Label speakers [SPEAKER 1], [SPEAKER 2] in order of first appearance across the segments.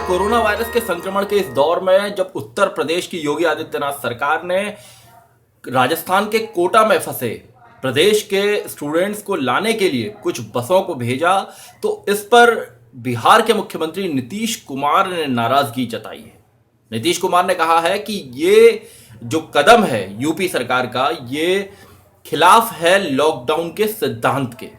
[SPEAKER 1] Corona virus के संक्रमण के इस दौर में जब उत्तर प्रदेश की योगी आदित्यनाथ सरकार ने राजस्थान के कोटा में फंसे प्रदेश के स्टूडेंट्स को लाने के लिए कुछ बसों को भेजा, तो इस पर बिहार के मुख्यमंत्री नीतीश कुमार ने नाराजगी जताई है। नीतीश कुमार ने कहा है कि ये जो कदम है यूपी सरकार का, ये खिलाफ है लॉकडाउन के सिद्धांत के।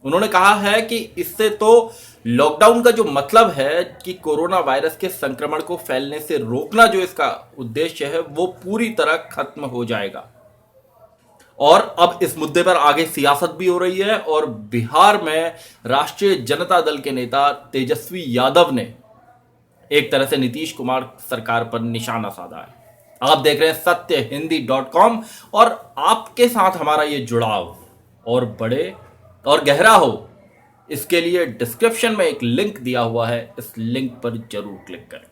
[SPEAKER 1] उन्होंने कहा है कि इससे तो लॉकडाउन का जो मतलब है कि कोरोना वायरस के संक्रमण को फैलने से रोकना, जो इसका उद्देश्य है, वो पूरी तरह खत्म हो जाएगा। और अब इस मुद्दे पर आगे सियासत भी हो रही है और बिहार में राष्ट्रीय जनता दल के नेता तेजस्वी यादव ने एक तरह से नीतीश कुमार सरकार पर निशाना साधा है। आप देख रहे हैं सत्यहिंदी.com और आपके साथ हमारा ये जुड़ाव और बड़े और गहरा हो, इसके लिए डिस्क्रिप्शन में एक लिंक दिया हुआ है, इस लिंक पर जरूर क्लिक करें।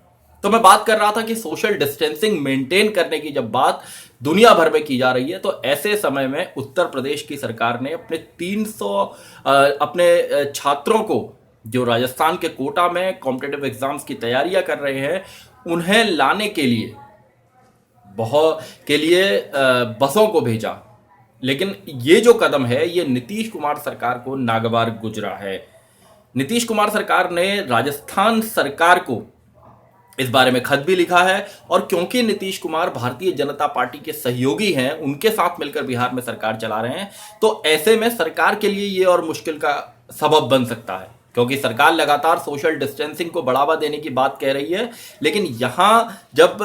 [SPEAKER 1] तो मैं बात कर रहा था कि सोशल डिस्टेंसिंग मेंटेन करने की जब बात दुनिया भर में की जा रही है, तो ऐसे समय में उत्तर प्रदेश की सरकार ने अपने 300 अपने छात्रों को जो राजस्थान के कोटा में कॉम्पिटिटिव एग्जाम्स की तैयारियां कर रहे हैं, उन्हें लाने के लिए बसों को भेजा। लेकिन ये जो कदम है, ये नीतीश कुमार सरकार को नागवार गुजरा है। नीतीश कुमार सरकार ने राजस्थान सरकार को इस बारे में खत भी लिखा है, और क्योंकि नीतीश कुमार भारतीय जनता पार्टी के सहयोगी हैं, उनके साथ मिलकर बिहार में सरकार चला रहे हैं, तो ऐसे में सरकार के लिए ये और मुश्किल का सबब बन सकता है, क्योंकि सरकार लगातार सोशल डिस्टेंसिंग को बढ़ावा देने की बात कह रही है। लेकिन यहाँ जब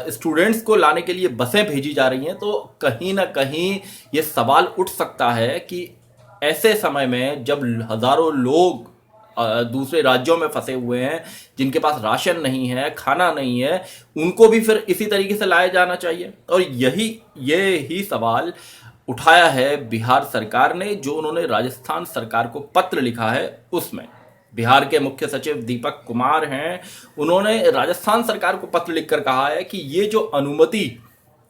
[SPEAKER 1] स्टूडेंट्स को लाने के लिए बसें भेजी जा रही हैं, तो कहीं ना कहीं ये सवाल उठ सकता है कि ऐसे समय में जब हजारों लोग दूसरे राज्यों में फंसे हुए हैं, जिनके पास राशन नहीं है, खाना नहीं है, उनको भी फिर इसी तरीके से लाया जाना चाहिए। और ये ही सवाल उठाया है बिहार सरकार ने, जो उन्होंने राजस्थान सरकार को पत्र लिखा है। उसमें बिहार के मुख्य सचिव दीपक कुमार हैं, उन्होंने राजस्थान सरकार को पत्र लिखकर कहा है कि ये जो अनुमति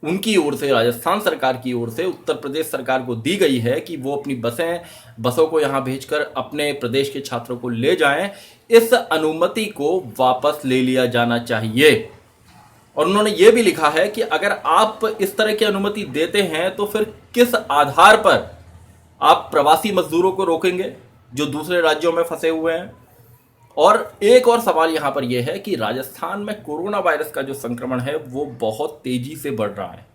[SPEAKER 1] उनकी ओर से, राजस्थान सरकार की ओर से उत्तर प्रदेश सरकार को दी गई है कि वो अपनी बसों को यहाँ भेजकर अपने प्रदेश के छात्रों को ले जाएं, इस अनुमति को वापस ले लिया जाना चाहिए। और उन्होंने ये भी लिखा है कि अगर आप इस तरह की अनुमति देते हैं, तो फिर किस आधार पर आप प्रवासी मजदूरों को रोकेंगे जो दूसरे राज्यों में फंसे हुए हैं। और एक और सवाल यहां पर यह है कि राजस्थान में कोरोना वायरस का जो संक्रमण है, वो बहुत तेजी से बढ़ रहा है।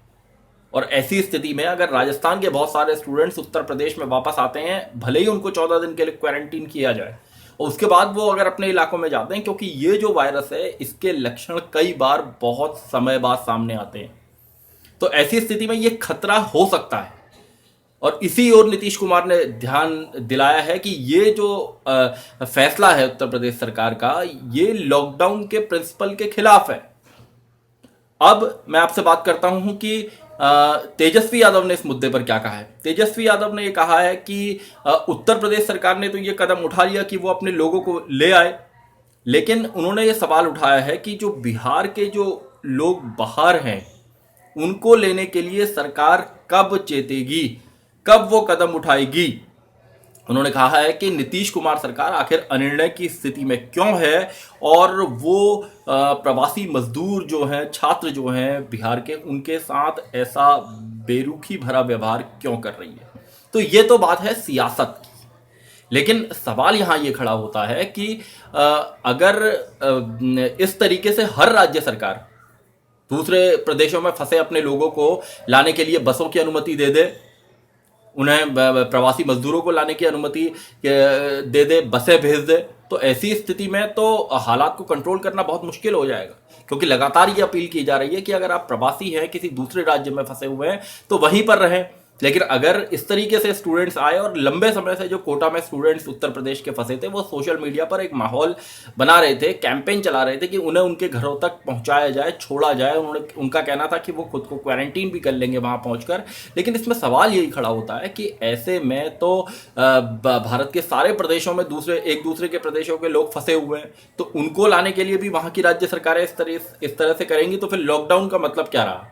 [SPEAKER 1] और ऐसी स्थिति में अगर राजस्थान के बहुत सारे स्टूडेंट्स उत्तर प्रदेश में वापस आते हैं, भले ही उनको 14 दिन के लिए क्वारंटीन किया जाए, और उसके बाद वो अगर अपने इलाकों में जाते हैं, क्योंकि ये जो वायरस है, इसके लक्षण कई बार बहुत समय बाद सामने आते हैं, तो ऐसी स्थिति में ये खतरा हो सकता है। और इसी ओर नीतीश कुमार ने ध्यान दिलाया है कि ये जो फैसला है उत्तर प्रदेश सरकार का, ये लॉकडाउन के प्रिंसिपल के खिलाफ है। अब मैं आपसे बात करता हूं कि तेजस्वी यादव ने इस मुद्दे पर क्या कहा है। तेजस्वी यादव ने ये कहा है कि उत्तर प्रदेश सरकार ने तो ये कदम उठा लिया कि वो अपने लोगों को ले आए, लेकिन उन्होंने ये सवाल उठाया है कि जो बिहार के जो लोग बाहर हैं, उनको लेने के लिए सरकार कब चेतेगी, कब वो कदम उठाएगी। उन्होंने कहा है कि नीतीश कुमार सरकार आखिर अनिर्णय की स्थिति में क्यों है, और वो प्रवासी मजदूर जो हैं, छात्र जो हैं बिहार के, उनके साथ ऐसा बेरुखी भरा व्यवहार क्यों कर रही है। तो ये तो बात है सियासत की, लेकिन सवाल यहां ये खड़ा होता है कि अगर इस तरीके से हर राज्य सरकार दूसरे प्रदेशों में फंसे अपने लोगों को लाने के लिए बसों की अनुमति दे दे, उन्हें प्रवासी मजदूरों को लाने की अनुमति दे दे, बसें भेज दे, तो ऐसी स्थिति में तो हालात को कंट्रोल करना बहुत मुश्किल हो जाएगा। क्योंकि लगातार ये अपील की जा रही है कि अगर आप प्रवासी हैं, किसी दूसरे राज्य में फंसे हुए हैं, तो वहीं पर रहें। लेकिन अगर इस तरीके से स्टूडेंट्स आए, और लंबे समय से जो कोटा में स्टूडेंट्स उत्तर प्रदेश के फंसे थे, वो सोशल मीडिया पर एक माहौल बना रहे थे, कैंपेन चला रहे थे कि उन्हें उनके घरों तक पहुंचाया जाए, छोड़ा जाए। उनका कहना था कि वो खुद को क्वारंटीन भी कर लेंगे वहां पहुंचकर। लेकिन इसमें सवाल यही खड़ा होता है कि ऐसे में तो भारत के सारे प्रदेशों में एक दूसरे के प्रदेशों के लोग फंसे हुए हैं, तो उनको लाने के लिए भी वहां की राज्य सरकारें इस तरह से करेंगी, तो फिर लॉकडाउन का मतलब क्या रहा।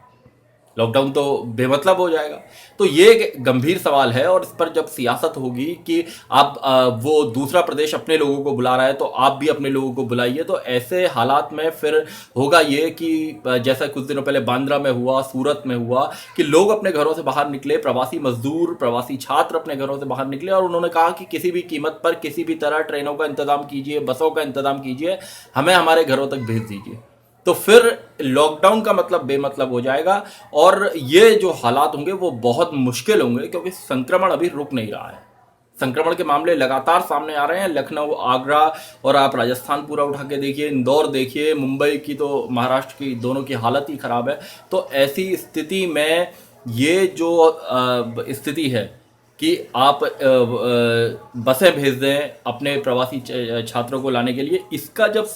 [SPEAKER 1] लॉकडाउन तो बेमतलब हो जाएगा। तो ये एक गंभीर सवाल है, और इस पर जब सियासत होगी कि आप वो दूसरा प्रदेश अपने लोगों को बुला रहा है तो आप भी अपने लोगों को बुलाइए, तो ऐसे हालात में फिर होगा ये कि जैसा कुछ दिनों पहले बांद्रा में हुआ, सूरत में हुआ, कि लोग अपने घरों से बाहर निकले, प्रवासी मजदूर, प्रवासी छात्र अपने घरों से बाहर निकले और उन्होंने कहा कि किसी भी कीमत पर, किसी भी तरह ट्रेनों का इंतजाम कीजिए, बसों का इंतजाम कीजिए, हमें हमारे घरों तक भेज दीजिए। तो फिर लॉकडाउन का मतलब बेमतलब हो जाएगा, और ये जो हालात होंगे वो बहुत मुश्किल होंगे, क्योंकि संक्रमण अभी रुक नहीं रहा है। संक्रमण के मामले लगातार सामने आ रहे हैं। लखनऊ, आगरा और आप राजस्थान पूरा उठा के देखिए, इंदौर देखिए, मुंबई की तो, महाराष्ट्र की, दोनों की हालत ही खराब है। तो ऐसी स्थिति में ये जो स्थिति है कि आप बसें भेज दें अपने प्रवासी छात्रों को लाने के लिए, इसका जब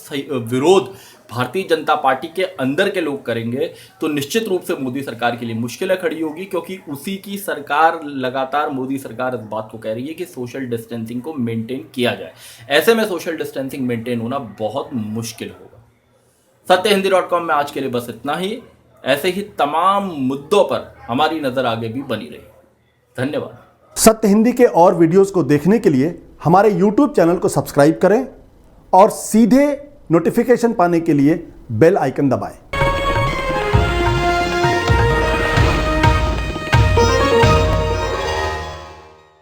[SPEAKER 1] विरोध भारतीय जनता पार्टी के अंदर के लोग करेंगे तो निश्चित रूप से मोदी सरकार के लिए मुश्किलें खड़ी होगी, क्योंकि उसी की सरकार, लगातार मोदी सरकार इस बात को कह रही है कि सोशल डिस्टेंसिंग को मेंटेन किया जाए। ऐसे में सोशल डिस्टेंसिंग मेंटेन होना बहुत मुश्किल होगा। सत्यहिंदी.com में आज के लिए बस इतना ही। ऐसे ही तमाम मुद्दों पर हमारी नजर आगे भी बनी रही। धन्यवाद।
[SPEAKER 2] सत्य हिंदी के और वीडियोस को देखने के लिए हमारे YouTube चैनल को सब्सक्राइब करें और सीधे नोटिफिकेशन पाने के लिए बेल आइकन दबाएं।